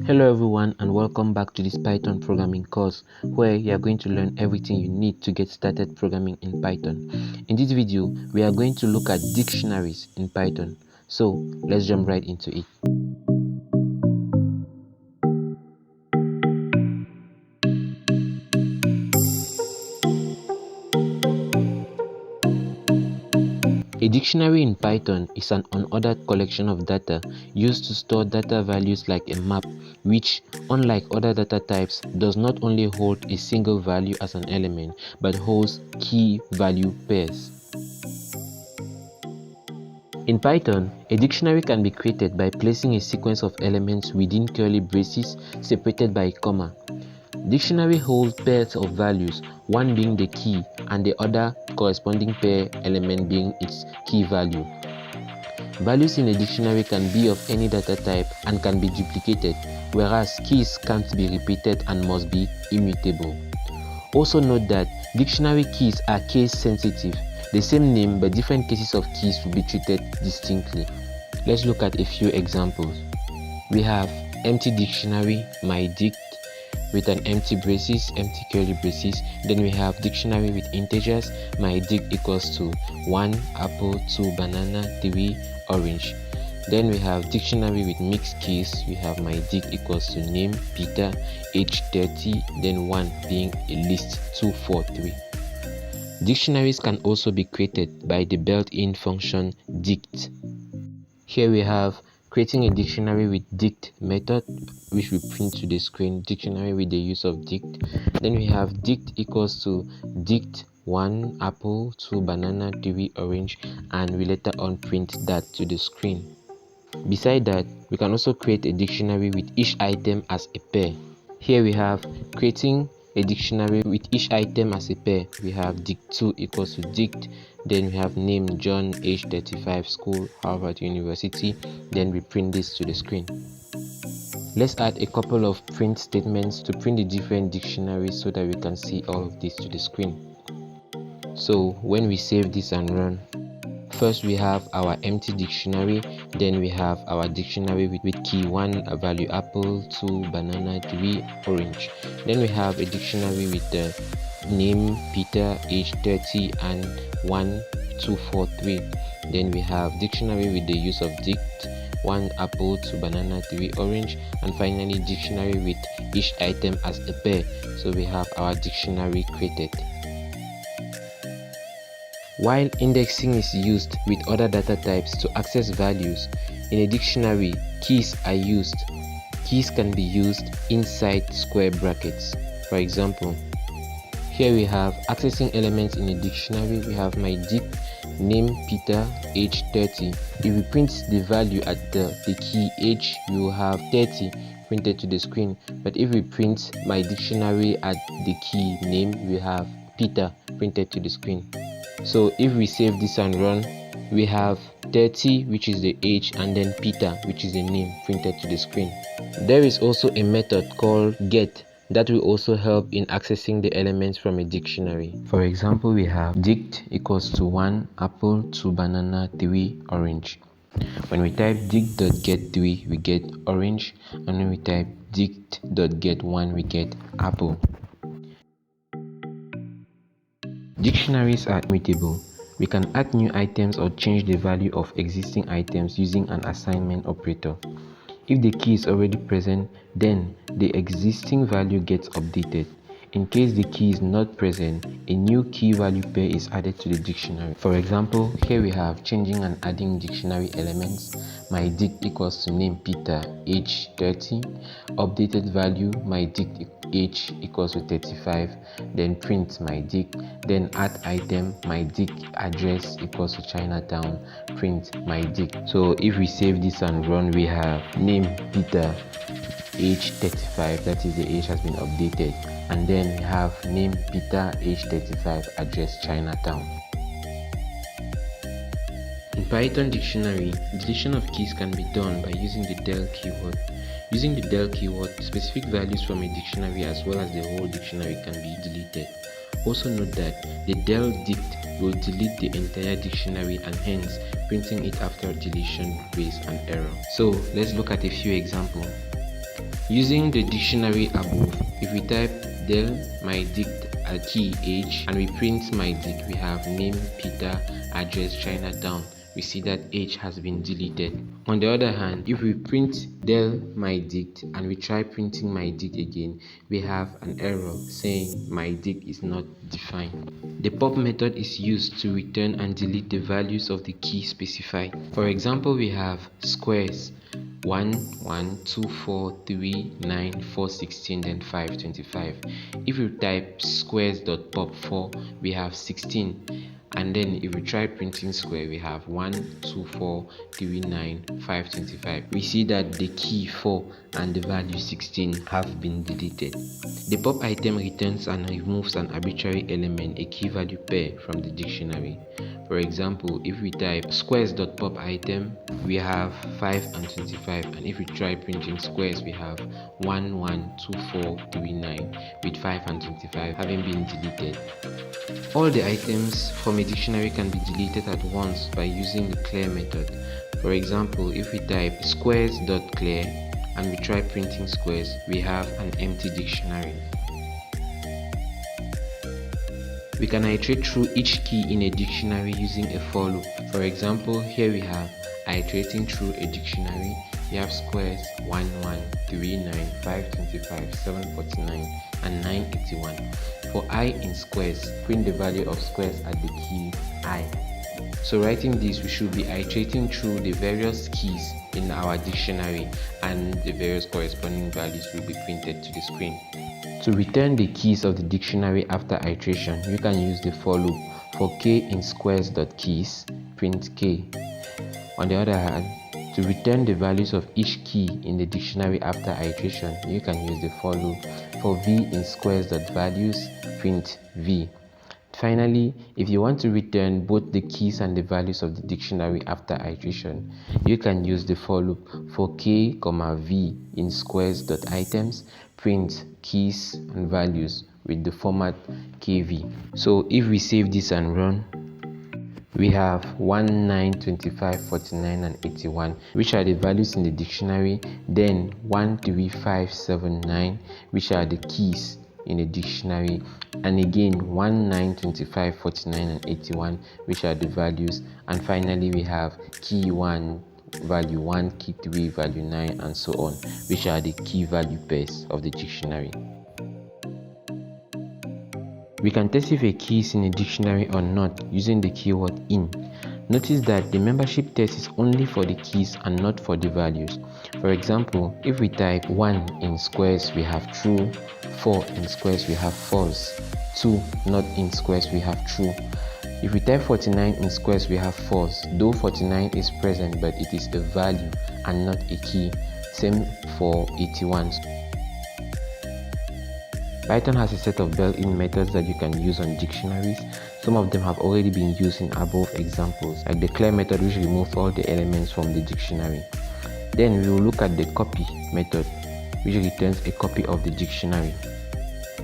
Hello everyone and welcome back to this Python programming course where you are going to learn everything you need to get started programming in Python. In this video, we are going to look at dictionaries in Python. So let's jump right into it. A dictionary in Python is an unordered collection of data used to store data values like a map, which, unlike other data types, does not only hold a single value as an element, but holds key value pairs. In Python, a dictionary can be created by placing a sequence of elements within curly braces separated by a comma. Dictionary holds pairs of values, one being the key and the other corresponding pair element being its key value. Values in a dictionary can be of any data type and can be duplicated, whereas keys can't be repeated and must be immutable. Also note that dictionary keys are case sensitive. The same name but different cases of keys will be treated distinctly. Let's look at a few examples. We have empty dictionary, my dict, with an empty braces, empty curly braces. Then we have dictionary with integers, my dict equals to 1 apple, 2 banana, 3 orange. Then we have dictionary with mixed keys. We have my dict equals to name, Peter, age 30, then 1 being a list 2, 4, 3. Dictionaries can also be created by the built-in function dict. Here we have creating a dictionary with dict method, which we print to the screen, dictionary with the use of dict. Then we have dict equals to dict 1 apple, 2 banana, 3 orange, and we later on print that to the screen. Beside that, we can also create a dictionary with each item as a pair. Here we have creating a dictionary with each item as a pair. We have dict2 equals to dict, then we have name John, age 35, school Harvard University, then we print this to the screen. Let's add a couple of print statements to print the different dictionaries so that we can see all of this to the screen. So when we save this and run, first we have our empty dictionary, then we have our dictionary with key 1 value apple, 2 banana, 3 orange. Then we have a dictionary with the name Peter, age 30, and 1, 2, 4, 3. Then we have dictionary with the use of dict, 1 apple, 2 banana, 3 orange, and finally dictionary with each item as a pair. So we have our dictionary created. While indexing is used with other data types to access values, in a dictionary, keys are used. Keys can be used inside square brackets. For example, here we have accessing elements in a dictionary. We have my dict, name Peter, age 30. If we print the value at the key age, we will have 30 printed to the screen. But if we print my dictionary at the key name, we have Peter printed to the screen. So if we save this and run, we have 30, which is the age, and then Peter, which is the name, printed to the screen. There is also a method called get that will also help in accessing the elements from a dictionary. For example, we have dict equals to 1 apple, 2 banana, 3 orange. When we type dict.get3, we get orange, and when we type dict.get1, we get apple. Dictionaries are immutable. We can add new items or change the value of existing items using an assignment operator. If the key is already present, then the existing value gets updated. In case the key is not present, a new key value pair is added to the dictionary. For example, here we have changing and adding dictionary elements. My dict equals to name Peter, age 30. Updated value, my dict age equals to 35. Then print my dict. Then add item, my dict address equals to Chinatown. Print my dict. So if we save this and run, we have name Peter, age 35, that is the age has been updated, and then we have name Peter, age 35, address Chinatown. In Python dictionary, deletion of keys can be done by using the del keyword. Using the del keyword, specific values from a dictionary as well as the whole dictionary can be deleted. Also note that the del dict will delete the entire dictionary and hence printing it after deletion raise an error. So let's look at a few examples. Using the dictionary above, if we type del mydict a key age and we print mydict, we have name Peter, address Chinatown. We see that age has been deleted. On the other hand, if we print del mydict and we try printing mydict again, we have an error saying mydict is not defined. The pop method is used to return and delete the values of the key specified. For example, we have squares 1, 1, 2, 4, 3, 9, 4, 16, then 5, 25. If we type squares.pop4, we have 16. And then if we try printing square, we have 1, 2, 4, 3, 9, 5, 25. We see that the key 4 and the value 16 have been deleted. The pop item returns and removes an arbitrary element, a key value pair, from the dictionary. For example, if we type squares.pop item, we have 5 and 25, and if we try printing squares, we have 1, 1, 2, 4, 3, 9, with 5 and 25 having been deleted. All the items from a dictionary can be deleted at once by using the clear method. For example, if we type squares.clear and we try printing squares, we have an empty dictionary. We can iterate through each key in a dictionary using a for loop. For example, here we have iterating through a dictionary. We have squares 1, 1, 3, 9, 5, 25, 7, 49, and 9, 81. For I in squares, print the value of squares at the key I. So writing this, we should be iterating through the various keys in our dictionary, and the various corresponding values will be printed to the screen. To return the keys of the dictionary after iteration, you can use the for loop. For k in squares.keys, print k. On the other hand, to return the values of each key in the dictionary after iteration, you can use the for loop. For v in squares.values, print v. Finally, if you want to return both the keys and the values of the dictionary after iteration, you can use the for loop. For k, v in squares.items, print keys and values with the format kv. So if we save this and run, we have 1, 9, 25, 49, and 81, which are the values in the dictionary. Then 1, 3, 5, 7, 9, which are the keys in the dictionary. And again 1, 9, 25, 49, and 81, which are the values. And finally we have key 1, value 1, key 3, value 9, and so on, which are the key value pairs of the dictionary. We can test if a key is in a dictionary or not using the keyword in. Notice that the membership test is only for the keys and not for the values. For example, if we type 1 in squares, we have true, 4 in squares, we have false, 2 not in squares, we have true. If we type 49 in squares, we have false, though 49 is present but it is a value and not a key. Same for 81. Python has a set of built-in methods that you can use on dictionaries. Some of them have already been used in above examples, like the clear method, which removes all the elements from the dictionary. Then we will look at the copy method, which returns a copy of the dictionary.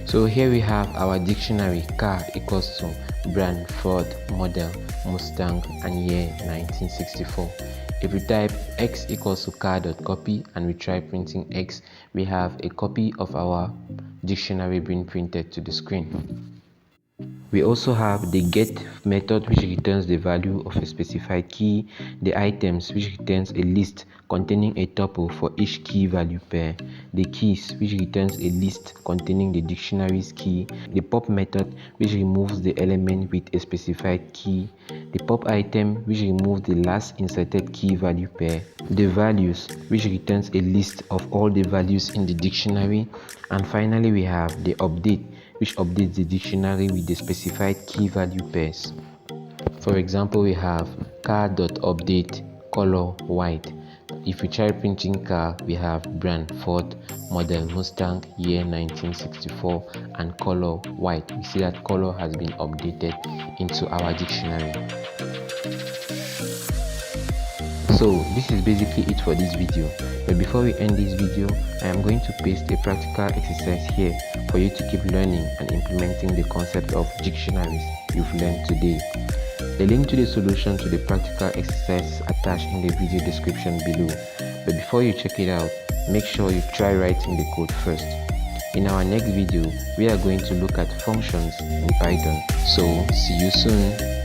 So here we have our dictionary. Car equals to brand, Ford, model, Mustang, and year 1964. If we type x equals to car.copy and we try printing x, we have a copy of our dictionary being printed to the screen. We also have the get method, which returns the value of a specified key, the items, which returns a list containing a tuple for each key value pair, the keys, which returns a list containing the dictionary's key, the pop method, which removes the element with a specified key, the pop item, which removes the last inserted key value pair, the values, which returns a list of all the values in the dictionary, and finally we have the update, which updates the dictionary with the specified key value pairs. For example, we have car.update color white. If we try printing car, we have brand Ford, model Mustang, year 1964, and color white. We see that color has been updated into our dictionary. So this is basically it for this video, but before we end this video, I am going to paste a practical exercise here for you to keep learning and implementing the concept of dictionaries you've learned today. The link to the solution to the practical exercise is attached in the video description below, but before you check it out, make sure you try writing the code first. In our next video, we are going to look at functions in Python. So, see you soon.